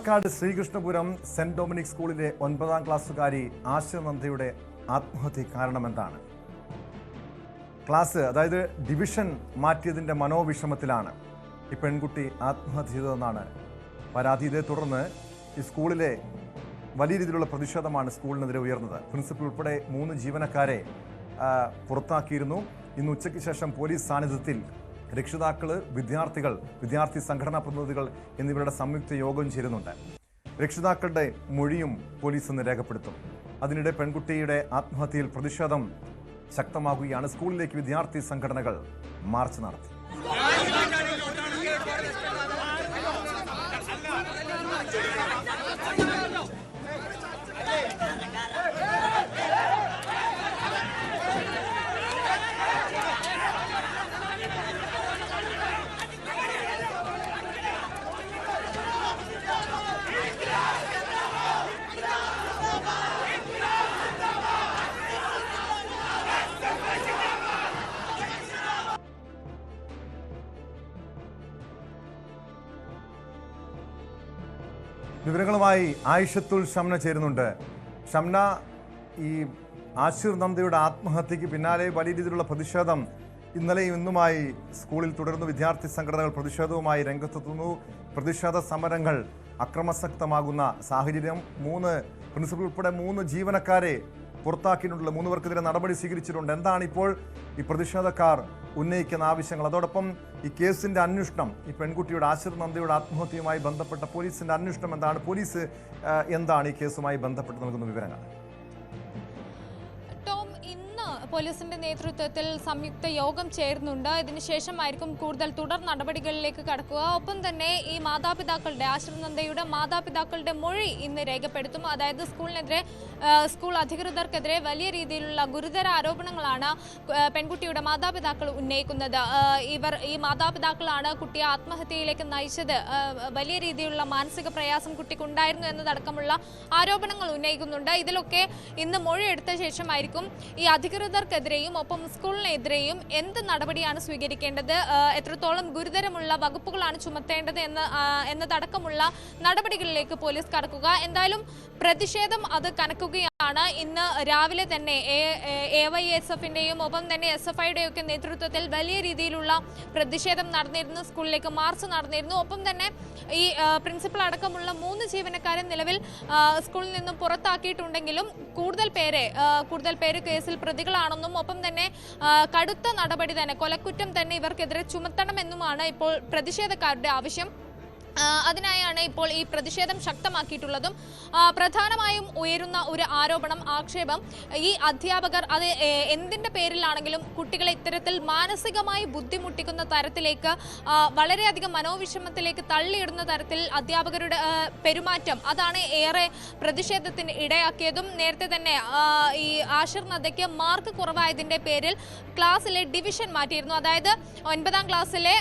Palakkad Sreekrishnapuram saint Dominic സ്കൂളിലെ 9ാം ക്ലാസ്സുകാരി ആശനന്ദയുടെ ആത്മഹത്യ കാരണമെന്താണ്? ക്ലാസ് അതായത് ഡിവിഷൻ മാറ്റിയതിൻ്റെ മനോവിഷമത്തിലാണ് ഈ പെൺകുട്ടി ആത്മഹത്യ ചെയ്തതെന്നാണ് പരാതി. ഇതേ തുടർന്ന് ഈ സ്കൂളിലെ വലിയ രീതിയിലുള്ള പ്രതിഷേധമാണ് സ്കൂളിനെതിരെ ഉയർന്നത്. പ്രിൻസിപ്പൽ ഉൾപ്പെടെ 3 ജീവനക്കാരെ പുറത്താക്കിയിരുന്നു. ഇന്ന് ഉച്ചയ്ക്ക് ശേഷം പോലീസ് സാന്നിധ്യത്തിൽ രക്ഷിതാക്കൾ, വിദ്യാർത്ഥികൾ, വിദ്യാർത്ഥി സംഘടനാ പ്രതിനിധികൾ എന്നിവരുടെ സംയുക്ത യോഗം ചേരുന്നുണ്ട്. രക്ഷിതാക്കളുടെ മൊഴിയും പോലീസ് ഇന്ന് രേഖപ്പെടുത്തും. അതിനിടെ പെൺകുട്ടിയുടെ ആത്മഹത്യയിൽ പ്രതിഷേധം ശക്തമാകുകയാണ്. സ്കൂളിലേക്ക് വിദ്യാർത്ഥി സംഘടനകൾ മാർച്ച് നടത്തി. വിവരങ്ങളുമായി ആയിഷത്തുൽ ഷംന ചേരുന്നുണ്ട്. ഷംന, ഈ ആശിർ നന്ദയുടെ ആത്മഹത്യക്ക് പിന്നാലെ വലിയ രീതിയിലുള്ള പ്രതിഷേധം ഇന്നലെയും ഇന്നുമായി സ്കൂളിൽ തുടർന്ന് വിദ്യാർത്ഥി സംഘടനകൾ പ്രതിഷേധവുമായി രംഗത്തെത്തുന്നു. പ്രതിഷേധ സമരങ്ങൾ അക്രമാസക്തമാകുന്ന സാഹചര്യം. പ്രിൻസിപ്പൽ ഉൾപ്പെടെ 3 ജീവനക്കാരെ പുറത്താക്കിയിട്ടുള്ള 3 പേർക്കെതിരെ നടപടി സ്വീകരിച്ചിട്ടുണ്ട്. എന്താണ് ഇപ്പോൾ ഈ പ്രതിഷേധക്കാർ ഉന്നയിക്കുന്ന ആവശ്യങ്ങൾ? അതോടൊപ്പം ഈ കേസിന്റെ അന്വേഷണം, ഈ പെൺകുട്ടിയുടെ ആശിർ നന്ദയുടെ ആത്മഹത്യയുമായി ബന്ധപ്പെട്ട പോലീസിന്റെ അന്വേഷണം എന്താണ്? പോലീസ് എന്താണ് ഈ കേസുമായി ബന്ധപ്പെട്ട് നൽകുന്ന വിവരങ്ങൾ? പോലീസിന്റെ നേതൃത്വത്തിൽ സംയുക്ത യോഗം ചേരുന്നുണ്ട്. ഇതിനുശേഷമായിരിക്കും കൂടുതൽ തുടർ നടപടികളിലേക്ക് കടക്കുക. ഒപ്പം തന്നെ ഈ മാതാപിതാക്കളുടെ, ആശിർ നന്ദയുടെ മാതാപിതാക്കളുടെ മൊഴി ഇന്ന് രേഖപ്പെടുത്തും. അതായത് സ്കൂൾ അധികൃതർക്കെതിരെ വലിയ രീതിയിലുള്ള ഗുരുതര ആരോപണങ്ങളാണ് പെൺകുട്ടിയുടെ മാതാപിതാക്കൾ ഉന്നയിക്കുന്നത്. ഈ മാതാപിതാക്കളാണ് കുട്ടിയെ ആത്മഹത്യയിലേക്ക് നയിച്ചത്, വലിയ രീതിയിലുള്ള മാനസിക പ്രയാസം കുട്ടിക്കുണ്ടായിരുന്നു എന്നതടക്കമുള്ള ആരോപണങ്ങൾ ഉന്നയിക്കുന്നുണ്ട്. ഇതിലൊക്കെ ഇന്ന് മൊഴിയെടുത്ത ശേഷമായിരിക്കും ഈ അധികൃതർക്കെതിരെയും ഒപ്പം സ്കൂളിനെതിരെയും എന്ത് നടപടിയാണ് സ്വീകരിക്കേണ്ടത്, എത്രത്തോളം ഗുരുതരമുള്ള വകുപ്പുകളാണ് ചുമത്തേണ്ടത് എന്നതടക്കമുള്ള നടപടികളിലേക്ക് പോലീസ് കടക്കുക. എന്തായാലും പ്രതിഷേധം അത് കനക്കുകയാണ്. ഇന്ന് രാവിലെ തന്നെ AYSFന്റെയും ഒപ്പം തന്നെ SFIയുടെയും ഒക്കെ നേതൃത്വത്തിൽ വലിയ രീതിയിലുള്ള പ്രതിഷേധം നടന്നിരുന്നു. സ്കൂളിലേക്ക് മാർച്ച് നടന്നിരുന്നു. ഒപ്പം തന്നെ ഈ പ്രിൻസിപ്പൽ അടക്കമുള്ള 3 ജീവനക്കാരെ നിലവിൽ സ്കൂളിൽ നിന്നും പുറത്താക്കിയിട്ടുണ്ടെങ്കിലും കൂടുതൽ പേര് കേസിൽ പ്രതികളാണെന്നും ഒപ്പം തന്നെ കടുത്ത നടപടി തന്നെ, കൊലക്കുറ്റം തന്നെ ഇവർക്കെതിരെ ചുമത്തണമെന്നുമാണ് ഇപ്പോൾ പ്രതിഷേധക്കാരുടെ ആവശ്യം. അതിനായാണ് ഇപ്പോൾ ഈ പ്രതിഷേധം ശക്തമാക്കിയിട്ടുള്ളതും. പ്രധാനമായും ഉയരുന്ന ഒരു ആക്ഷേപം ഈ അധ്യാപകർ അത് എന്തിൻ്റെ പേരിലാണെങ്കിലും കുട്ടികളെ ഇത്തരത്തിൽ മാനസികമായി ബുദ്ധിമുട്ടിക്കുന്ന തരത്തിലേക്ക്, വളരെയധികം മനോവിഷമത്തിലേക്ക് തള്ളിയിടുന്ന തരത്തിൽ അധ്യാപകരുടെ പെരുമാറ്റം, അതാണ് ഏറെ പ്രതിഷേധത്തിന് ഇടയാക്കിയതും. നേരത്തെ തന്നെ ഈ ആശിർ നന്ദയ്ക്ക് മാർക്ക് കുറവായതിൻ്റെ പേരിൽ ക്ലാസ്സിലെ ഡിവിഷൻ മാറ്റിയിരുന്നു. അതായത് 9ാം ക്ലാസ്സിലെ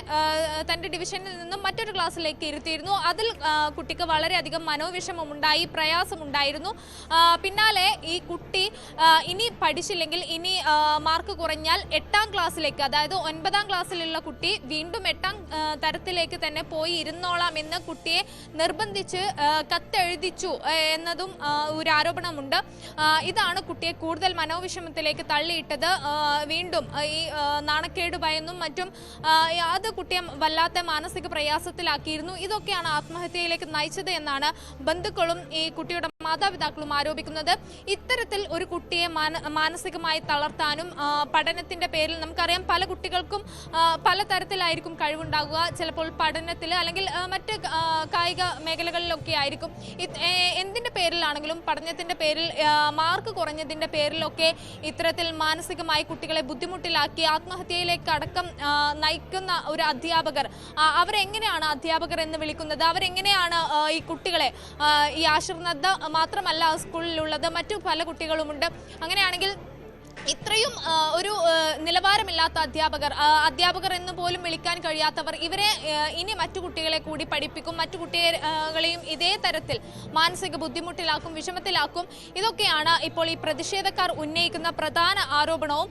തൻ്റെ ഡിവിഷനിൽ നിന്നും മറ്റൊരു ക്ലാസ്സിലേക്ക് ഇരുത്തിയിരുന്നു. അതിൽ കുട്ടിക്ക് വളരെയധികം മനോവിഷമമുണ്ടായി, പ്രയാസമുണ്ടായിരുന്നു. പിന്നാലെ ഈ കുട്ടി ഇനി പഠിച്ചില്ലെങ്കിൽ, ഇനി മാർക്ക് കുറഞ്ഞാൽ 8ാം ക്ലാസ്സിലേക്ക്, അതായത് 9ാം ക്ലാസ്സിലുള്ള കുട്ടി വീണ്ടും 8ാം തരത്തിലേക്ക് തന്നെ പോയി ഇരുന്നോളാം എന്ന് കുട്ടിയെ നിർബന്ധിച്ച് കത്തെഴുതിച്ചു എന്നതും ഒരു ആരോപണമുണ്ട്. ഇതാണ് കുട്ടിയെ കൂടുതൽ മനോവിഷമത്തിലേക്ക് തള്ളിയിട്ടത്. വീണ്ടും ഈ നാണക്കേട് ഭയന്നും മറ്റും അത് കുട്ടിയെ വല്ലാത്ത മാനസിക പ്രയാസത്തിലാക്കിയിരുന്നു. ഇതൊക്കെയാണ് ആത്മഹത്യയിലേക്ക് നയിച്ചത് എന്നാണ് ബന്ധുക്കളും ഈ കുട്ടിയുടെ മാതാപിതാക്കളും ആരോപിക്കുന്നത്. ഇത്തരത്തിൽ ഒരു കുട്ടിയെ മാനസികമായി തളർത്താനും പഠനത്തിന്റെ പേരിൽ, നമുക്കറിയാം പല കുട്ടികൾക്കും പലതരത്തിലായിരിക്കും കഴിവുണ്ടാകുക. ചിലപ്പോൾ പഠനത്തിൽ അല്ലെങ്കിൽ മറ്റ് കായിക മേഖലകളിലൊക്കെ ആയിരിക്കും. എന്തിന്റെ പേരിലാണെങ്കിലും പഠനത്തിന്റെ പേരിൽ, മാർക്ക് കുറഞ്ഞതിന്റെ പേരിലൊക്കെ ഇത്തരത്തിൽ മാനസികമായി കുട്ടികളെ ബുദ്ധിമുട്ടിലാക്കി ആത്മഹത്യയിലേക്ക് അടക്കം നയിക്കുന്ന ഒരു അധ്യാപകർ, അവരെങ്ങനെയാണ് അധ്യാപകർ എന്ന് വിളിക്കുന്നത്? അവരെങ്ങനെയാണ് ഈ കുട്ടികളെ, ഈ ആശിർ നന്ദ മാത്രമല്ല സ്കൂളിലുള്ളത്, മറ്റു പല കുട്ടികളുമുണ്ട്. അങ്ങനെയാണെങ്കിൽ ഇത്രയും ഒരു നിലവാരമില്ലാത്ത അധ്യാപകർ എന്ന് പോലും വിളിക്കാൻ കഴിയാത്തവർ ഇവരെ ഇനി മറ്റു കുട്ടികളെ കൂടി പഠിപ്പിക്കും, മറ്റു കുട്ടികളെയും ഇതേ തരത്തിൽ മാനസിക ബുദ്ധിമുട്ടിലാക്കും, വിഷമത്തിലാക്കും. ഇതൊക്കെയാണ് ഇപ്പോൾ ഈ പ്രതിഷേധക്കാർ ഉന്നയിക്കുന്ന പ്രധാന ആരോപണവും.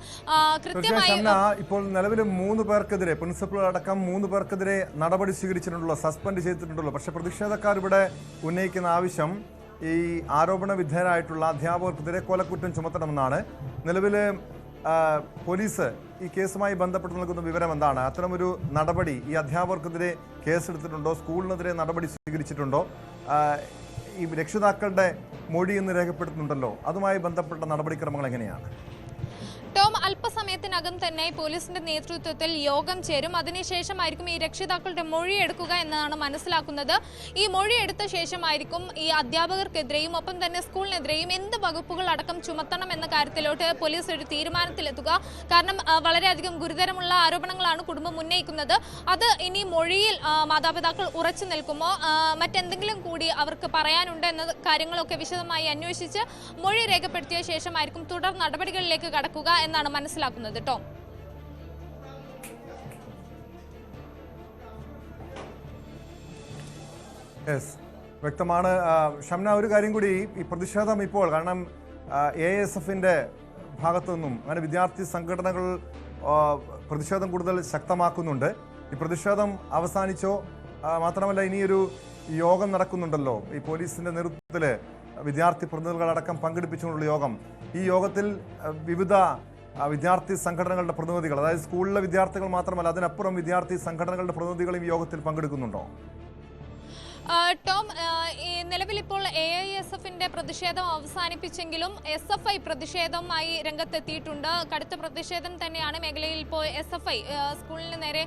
കൃത്യമായി ഇപ്പോൾ നിലവിൽ 3 പേർക്കെതിരെ, പ്രിൻസിപ്പൽ അടക്കം 3 പേർക്കെതിരെ നടപടി സ്വീകരിച്ചിട്ടുണ്ടല്ലോ, സസ്പെൻഡ് ചെയ്തിട്ടുണ്ടല്ലോ. പക്ഷേ പ്രതിഷേധക്കാർ ഇവിടെ ഉന്നയിക്കുന്ന ആവശ്യം ഈ ആരോപണ വിധേയരായിട്ടുള്ള അധ്യാപകർക്കെതിരെ കൊലക്കുറ്റം ചുമത്തണമെന്നാണ്. നിലവിൽ പോലീസ് ഈ കേസുമായി ബന്ധപ്പെട്ട് നൽകുന്ന വിവരം എന്താണ്? അത്തരമൊരു നടപടി ഈ അധ്യാപകർക്കെതിരെ കേസെടുത്തിട്ടുണ്ടോ? സ്കൂളിനെതിരെ നടപടി സ്വീകരിച്ചിട്ടുണ്ടോ? ഈ രക്ഷിതാക്കളുടെ മൊഴി എന്ന് രേഖപ്പെടുത്തുന്നുണ്ടല്ലോ, അതുമായി ബന്ധപ്പെട്ട നടപടിക്രമങ്ങൾ എങ്ങനെയാണ്? ടോം, അല്പസമയത്തിനകം തന്നെ പോലീസിന്റെ നേതൃത്വത്തിൽ യോഗം ചേരും. അതിനുശേഷമായിരിക്കും ഈ രക്ഷിതാക്കളുടെ മൊഴിയെടുക്കുക എന്നാണ് മനസ്സിലാക്കുന്നത്. ഈ മൊഴിയെടുത്ത ശേഷമായിരിക്കും ഈ അധ്യാപകർക്കെതിരെയും ഒപ്പം തന്നെ സ്കൂളിനെതിരെയും എന്ത് വകുപ്പുകൾ അടക്കം ചുമത്തണം എന്ന കാര്യത്തിലോട്ട് പോലീസ് ഒരു തീരുമാനത്തിലെത്തുക. കാരണം വളരെയധികം ഗുരുതരമുള്ള ആരോപണങ്ങളാണ് കുടുംബം ഉന്നയിക്കുന്നത്. അത് ഇനി മൊഴിയിൽ മാതാപിതാക്കൾ ഉറച്ചു നിൽക്കുമോ, മറ്റെന്തെങ്കിലും കൂടി അവർക്ക് പറയാനുണ്ട് എന്ന കാര്യങ്ങളൊക്കെ വിശദമായി അന്വേഷിച്ച് മൊഴി രേഖപ്പെടുത്തിയ ശേഷമായിരിക്കും തുടർ നടപടികളിലേക്ക് കടക്കുക എന്നാണ് മനസ്സിലാക്കുന്നത്. ടോം, വ്യക്തമാണ്. ഷംന, ഒരു കാര്യം കൂടി, ഈ പ്രതിഷേധം ഇപ്പോൾ കാരണം ASFന്റെ ഭാഗത്തു നിന്നും അങ്ങനെ വിദ്യാർത്ഥി സംഘടനകൾ പ്രതിഷേധം കൂടുതൽ ശക്തമാക്കുന്നുണ്ട്. ഈ പ്രതിഷേധം അവസാനിച്ചോ? മാത്രമല്ല, ഇനിയൊരു യോഗം നടക്കുന്നുണ്ടല്ലോ ഈ പോലീസിന്റെ നേതൃത്വത്തിൽ, വിദ്യാർത്ഥി പ്രതിനിധികളടക്കം പങ്കെടുപ്പിച്ചുകൊണ്ടുള്ള യോഗം. ഈ യോഗത്തിൽ വിവിധ വിദ്യാർത്ഥി സംഘടനകളുടെ പ്രതിനിധികൾ, അതായത് സ്കൂളിലെ വിദ്യാർത്ഥികൾ മാത്രമല്ല, അതിനപ്പുറം വിദ്യാർത്ഥി സംഘടനകളുടെ പ്രതിനിധികളും ഈ യോഗത്തിൽ പങ്കെടുക്കുന്നുണ്ടോ? ടോം, നിലവിലിപ്പോൾ AISFന്റെ പ്രതിഷേധം അവസാനിപ്പിച്ചെങ്കിലും SFI പ്രതിഷേധവുമായി രംഗത്തെത്തിയിട്ടുണ്ട്. കടുത്ത പ്രതിഷേധം തന്നെയാണ് മേഖലയിൽ ഇപ്പോൾ SFI സ്കൂളിന് നേരെ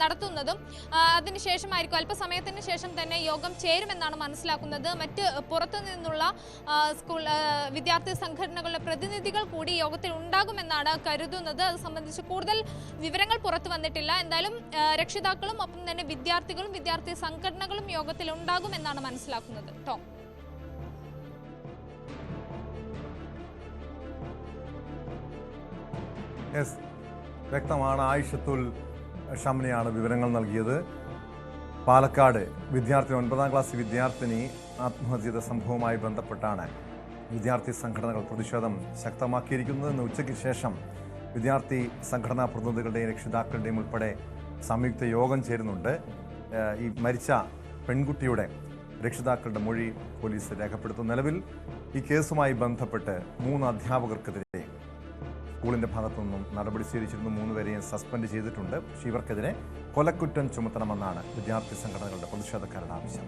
നടത്തുന്നതും. അതിനുശേഷമായിരിക്കും അല്പസമയത്തിന് ശേഷം തന്നെ യോഗം ചേരുമെന്നാണ് മനസ്സിലാക്കുന്നത്. മറ്റ് പുറത്തു നിന്നുള്ള സ്കൂൾ വിദ്യാർത്ഥി സംഘടനകളുടെ പ്രതിനിധികൾ കൂടി യോഗത്തിൽ ഉണ്ടാകുമെന്നാണ് കരുതുന്നത്. അത് സംബന്ധിച്ച് കൂടുതൽ വിവരങ്ങൾ പുറത്തു വന്നിട്ടില്ല. എന്തായാലും രക്ഷിതാക്കളും ഒപ്പം തന്നെ വിദ്യാർത്ഥികളും വിദ്യാർത്ഥി സംഘടനകളും യോഗത്തിൽ ഉണ്ടാകുമെന്നാണ് മനസ്സിലാക്കുന്നത്. ടോം, വ്യക്തമാണ്. ആയിഷത്തുൽ ഷംനയാണ് വിവരങ്ങൾ നൽകിയത്. പാലക്കാട് 9ാം ക്ലാസ് വിദ്യാർത്ഥിനി ആത്മഹത്യ ചെയ്ത സംഭവവുമായി ബന്ധപ്പെട്ടാണ് വിദ്യാർത്ഥി സംഘടനകൾ പ്രതിഷേധം ശക്തമാക്കിയിരിക്കുന്നത്. ഇന്ന് ഉച്ചയ്ക്ക് ശേഷം വിദ്യാർത്ഥി സംഘടനാ പ്രതിനിധികളുടെയും രക്ഷിതാക്കളുടെയും ഉൾപ്പെടെ സംയുക്ത യോഗം ചേരുന്നുണ്ട്. ഈ മരിച്ച പെൺകുട്ടിയുടെ രക്ഷിതാക്കളുടെ മൊഴി പോലീസ് രേഖപ്പെടുത്തും. നിലവിൽ ഈ കേസുമായി ബന്ധപ്പെട്ട് 3 അധ്യാപകർക്കെതിരെ സ്കൂളിൻ്റെ ഭാഗത്തു നിന്നും നടപടി സ്വീകരിച്ചിരുന്നു. 3 പേരെയും സസ്പെൻഡ് ചെയ്തിട്ടുണ്ട്. പക്ഷേ ഇവർക്കെതിരെ കൊലക്കുറ്റം ചുമത്തണമെന്നാണ് വിദ്യാർത്ഥി സംഘടനകളുടെ പ്രതിഷേധക്കാരുടെ ആവശ്യം.